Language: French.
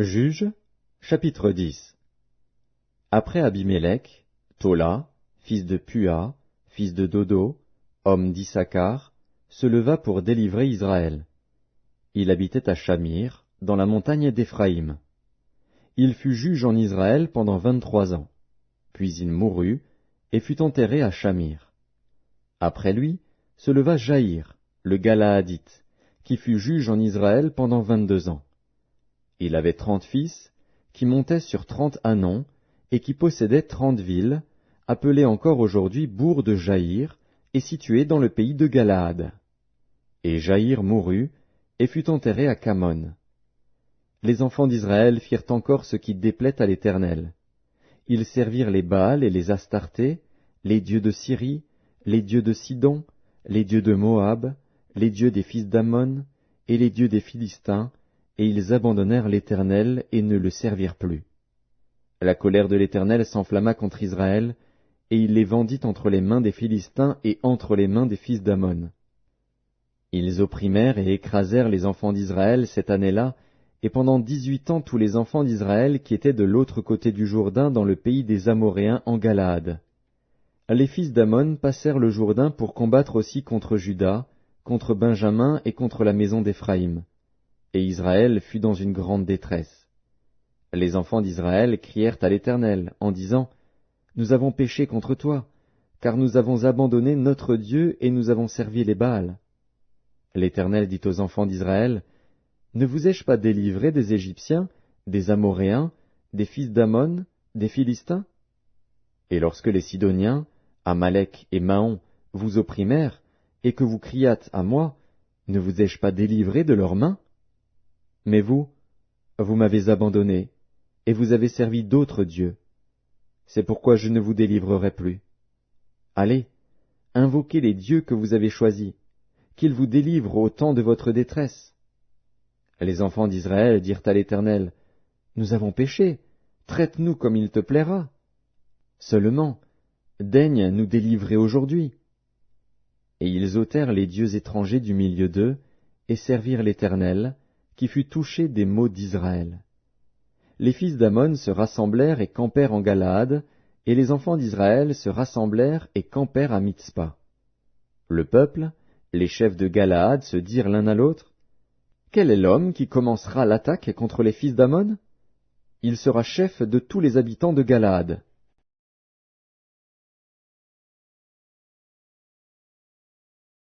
Juges, chapitre 10. Après Abimélec, Tola, fils de Pua, fils de Dodo, homme d'Issachar, se leva pour délivrer Israël. Il habitait à Shamir, dans la montagne d'Éphraïm. Il fut juge en Israël pendant 23 ans. Puis il mourut, et fut enterré à Shamir. Après lui, se leva Jaïr, le Galaadite, qui fut juge en Israël pendant 22 ans. Il avait 30 fils, qui montaient sur 30 ânons, et qui possédaient 30 villes, appelées encore aujourd'hui bourgs de Jaïr, et situées dans le pays de Galaad. Et Jaïr mourut, et fut enterré à Camon. Les enfants d'Israël firent encore ce qui déplaît à l'Éternel. Ils servirent les Baals et les Astartés, les dieux de Syrie, les dieux de Sidon, les dieux de Moab, les dieux des fils d'Ammon, et les dieux des Philistins, et ils abandonnèrent l'Éternel et ne le servirent plus. La colère de l'Éternel s'enflamma contre Israël, et il les vendit entre les mains des Philistins et entre les mains des fils d'Ammon. Ils opprimèrent et écrasèrent les enfants d'Israël cette année-là, et pendant 18 ans tous les enfants d'Israël qui étaient de l'autre côté du Jourdain dans le pays des Amoréens en Galaad. Les fils d'Ammon passèrent le Jourdain pour combattre aussi contre Juda, contre Benjamin et contre la maison d'Éphraïm. Et Israël fut dans une grande détresse. Les enfants d'Israël crièrent à l'Éternel, en disant, « Nous avons péché contre toi, car nous avons abandonné notre Dieu et nous avons servi les Baals. » L'Éternel dit aux enfants d'Israël, « Ne vous ai-je pas délivré des Égyptiens, des Amoréens, des fils d'Ammon, des Philistins? Et lorsque les Sidoniens, Amalek et Maon, vous opprimèrent, et que vous criâtes à moi, ne vous ai-je pas délivré de leurs mains? Mais vous m'avez abandonné, et vous avez servi d'autres dieux. C'est pourquoi je ne vous délivrerai plus. Allez, invoquez les dieux que vous avez choisis, qu'ils vous délivrent au temps de votre détresse. » Les enfants d'Israël dirent à l'Éternel, « Nous avons péché, traite-nous comme il te plaira. Seulement, daigne nous délivrer aujourd'hui. » Et ils ôtèrent les dieux étrangers du milieu d'eux, et servirent l'Éternel, qui fut touché des maux d'Israël. Les fils d'Ammon se rassemblèrent et campèrent en Galaad, et les enfants d'Israël se rassemblèrent et campèrent à Mitzpa. Le peuple, les chefs de Galaad se dirent l'un à l'autre, « Quel est l'homme qui commencera l'attaque contre les fils d'Ammon? Il sera chef de tous les habitants de Galaad. »